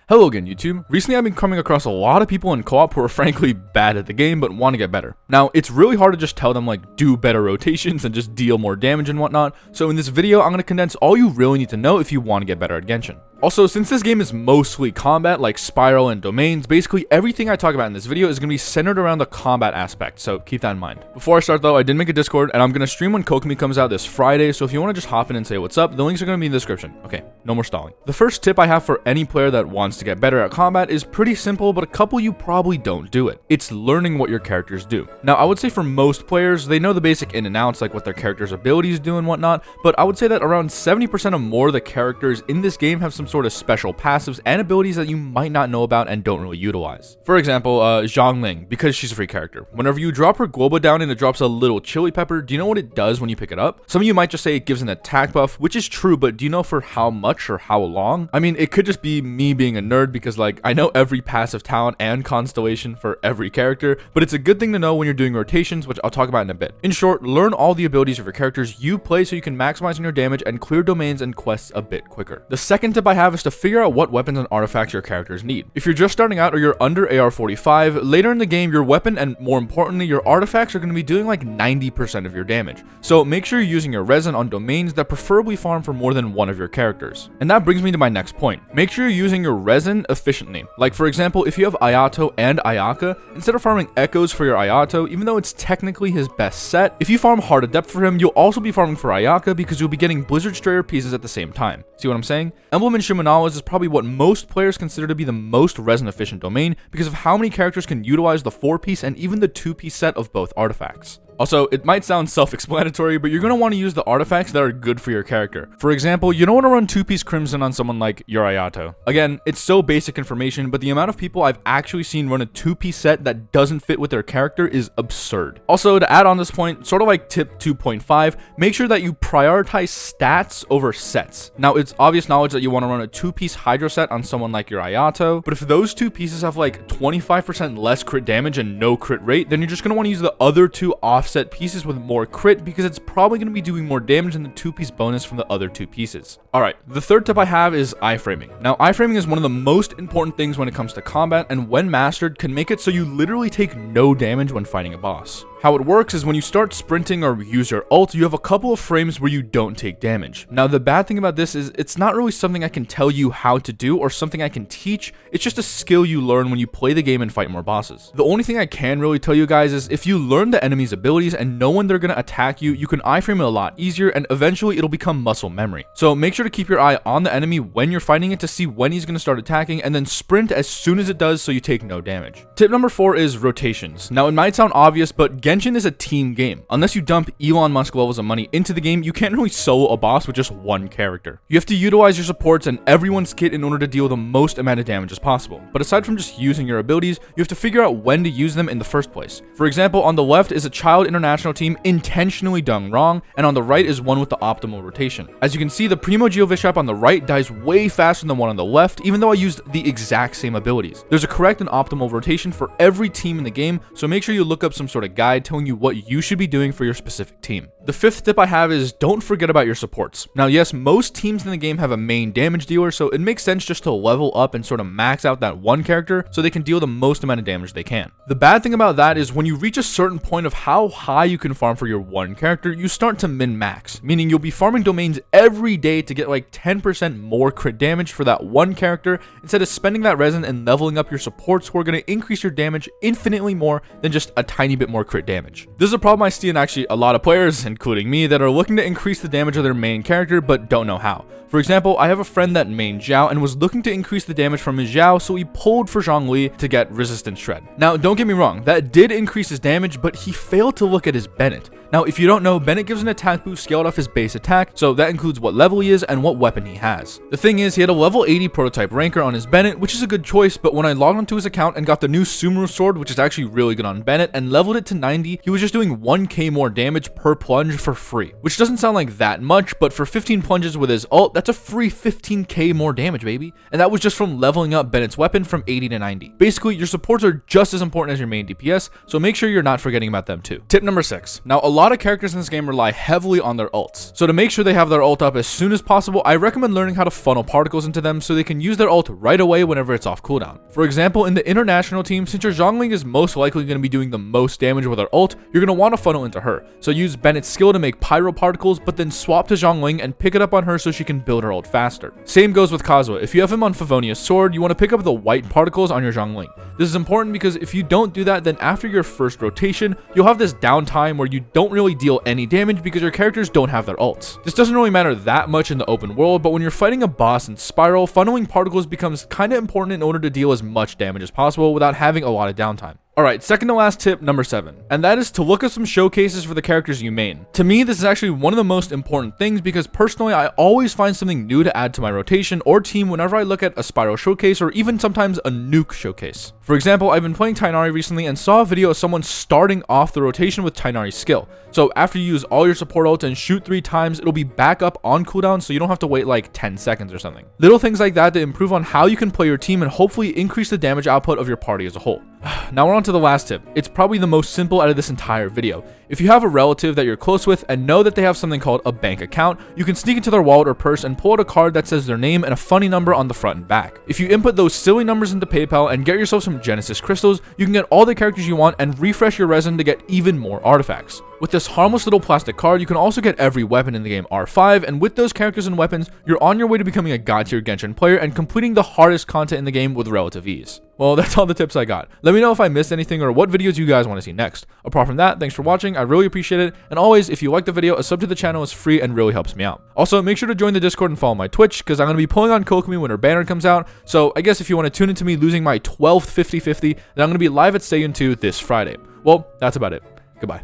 Hello again, YouTube. Recently I've been coming across a lot of people in co-op who are frankly bad at the game but want to get better. Now, it's really hard to just tell them like do better rotations and just deal more damage and whatnot, so in this video I'm going to condense all you really need to know if you want to get better at Genshin. Also, since this game is mostly combat like Spiral and Domains, basically everything I talk about in this video is going to be centered around the combat aspect, so keep that in mind. Before I start though, I did make a Discord and I'm going to stream when Kokomi comes out this Friday, so if you want to just hop in and say what's up, the links are going to be in the description. Okay, no more stalling. The first tip I have for any player that wants to get better at combat is pretty simple, but a couple you probably don't do it. It's learning what your characters do. Now, I would say for most players, they know the basic in and outs, like what their character's abilities do and whatnot, but I would say that around 70% or more of the characters in this game have some sort of special passives and abilities that you might not know about and don't really utilize. For example, Zhongling, because she's a free character. Whenever you drop her Globo down and it drops a little chili pepper, do you know what it does when you pick it up? Some of you might just say it gives an attack buff, which is true, but do you know for how much or how long? I mean, it could just be me being a nerd because like I know every passive talent and constellation for every character, but it's a good thing to know when you're doing rotations, which I'll talk about in a bit. In short, learn all the abilities of your characters you play so you can maximize on your damage and clear domains and quests a bit quicker. The second tip I have is to figure out what weapons and artifacts your characters need. If you're just starting out or you're under AR-45, later in the game, your weapon and more importantly, your artifacts are going to be doing like 90% of your damage. So make sure you're using your resin on domains that preferably farm for more than one of your characters. And that brings me to my next point. Make sure you're using your resin efficiently. Like for example, if you have Ayato and Ayaka, instead of farming echoes for your Ayato, even though it's technically his best set, if you farm Heart of Depth for him, you'll also be farming for Ayaka because you'll be getting Blizzard Strayer pieces at the same time. See what I'm saying? Emblem and Shimenawa's is probably what most players consider to be the most resin efficient domain because of how many characters can utilize the 4-piece and even the 2-piece set of both artifacts. Also, it might sound self-explanatory, but you're going to want to use the artifacts that are good for your character. For example, you don't want to run 2-piece Crimson on someone like your Ayato. Again, it's so basic information, but the amount of people I've actually seen run a 2-piece set that doesn't fit with their character is absurd. Also, to add on this point, sort of like tip 2.5, make sure that you prioritize stats over sets. Now, it's obvious knowledge that you want to run a 2-piece Hydro set on someone like your Ayato, but if those 2 pieces have like 25% less crit damage and no crit rate, then you're just going to want to use the other 2 offset pieces with more crit because it's probably going to be doing more damage than the 2-piece bonus from the other 2 pieces. Alright, the third tip I have is iframing. Now, iframing is one of the most important things when it comes to combat, and when mastered, can make it so you literally take no damage when fighting a boss. How it works is when you start sprinting or use your ult, you have a couple of frames where you don't take damage. Now, the bad thing about this is it's not really something I can tell you how to do or something I can teach. It's just a skill you learn when you play the game and fight more bosses. The only thing I can really tell you guys is if you learn the enemy's abilities and know when they're going to attack you, you can iframe it a lot easier and eventually it'll become muscle memory. So make sure to keep your eye on the enemy when you're fighting it to see when he's going to start attacking and then sprint as soon as it does so you take no damage. Tip number 4 is rotations. Now, it might sound obvious, but Genshin is a team game. Unless you dump Elon Musk levels of money into the game, you can't really solo a boss with just one character. You have to utilize your supports and everyone's kit in order to deal the most amount of damage as possible. But aside from just using your abilities, you have to figure out when to use them in the first place. For example, on the left is a child international team intentionally done wrong, and on the right is one with the optimal rotation. As you can see, the Primo Geovishap on the right dies way faster than one on the left, even though I used the exact same abilities. There's a correct and optimal rotation for every team in the game, so make sure you look up some sort of guide telling you what you should be doing for your specific team. The fifth tip I have is don't forget about your supports. Now, yes, most teams in the game have a main damage dealer, so it makes sense just to level up and sort of max out that one character so they can deal the most amount of damage they can. The bad thing about that is when you reach a certain point of how high you can farm for your one character, you start to min-max, meaning you'll be farming domains every day to get like 10% more crit damage for that one character instead of spending that resin and leveling up your supports who are going to increase your damage infinitely more than just a tiny bit more crit damage. This is a problem I see in actually a lot of players, including me, that are looking to increase the damage of their main character but don't know how. For example, I have a friend that main Xiao and was looking to increase the damage from his Xiao, so he pulled for Zhongli to get resistance shred. Now, don't get me wrong, that did increase his damage, but he failed to look at his Bennett. Now, if you don't know, Bennett gives an attack boost scaled off his base attack, so that includes what level he is and what weapon he has. The thing is, he had a level 80 prototype ranker on his Bennett, which is a good choice, but when I logged onto his account and got the new Sumeru sword, which is actually really good on Bennett, and leveled it to 90, he was just doing 1k more damage per plunge for free, which doesn't sound like that much, but for 15 plunges with his ult, that's That's a free 15k more damage, baby. And that was just from leveling up Bennett's weapon from 80 to 90. Basically, your supports are just as important as your main DPS, so make sure you're not forgetting about them too. Tip number 6. Now, a lot of characters in this game rely heavily on their ults. So to make sure they have their ult up as soon as possible, I recommend learning how to funnel particles into them so they can use their ult right away whenever it's off cooldown. For example, in the international team, since your Zhongling is most likely going to be doing the most damage with her ult, you're going to want to funnel into her. So use Bennett's skill to make pyro particles, but then swap to Zhongling and pick it up on her so she can build her ult faster. Same goes with Kazuha. If you have him on Favonia's sword, you want to pick up the white particles on your Zhongling. This is important because if you don't do that, then after your first rotation, you'll have this downtime where you don't really deal any damage because your characters don't have their ults. This doesn't really matter that much in the open world, but when you're fighting a boss in Spiral, funneling particles becomes kind of important in order to deal as much damage as possible without having a lot of downtime. Alright, second to last tip, number 7, and that is to look up some showcases for the characters you main. To me, this is actually one of the most important things because personally, I always find something new to add to my rotation or team whenever I look at a Spiral showcase or even sometimes a nuke showcase. For example, I've been playing Tighnari recently and saw a video of someone starting off the rotation with Tighnari's skill. So after you use all your support ults and shoot 3 times, it'll be back up on cooldown so you don't have to wait like 10 seconds or something. Little things like that to improve on how you can play your team and hopefully increase the damage output of your party as a whole. Now we're on to the last tip. It's probably the most simple out of this entire video. If you have a relative that you're close with and know that they have something called a bank account, you can sneak into their wallet or purse and pull out a card that says their name and a funny number on the front and back. If you input those silly numbers into PayPal and get yourself some Genesis crystals, you can get all the characters you want and refresh your resin to get even more artifacts. With this harmless little plastic card, you can also get every weapon in the game R5, and with those characters and weapons, you're on your way to becoming a god tier Genshin player and completing the hardest content in the game with relative ease. Well, that's all the tips I got. Let me know if I missed anything or what videos you guys want to see next. Apart from that, thanks for watching, I really appreciate it, and always, if you like the video, a sub to the channel is free and really helps me out. Also, make sure to join the Discord and follow my Twitch, because I'm going to be pulling on Kokomi when her banner comes out, so I guess if you want to tune into me losing my 12th 50-50, then I'm going to be live at Seiun 2 this Friday. Well, that's about it. Goodbye.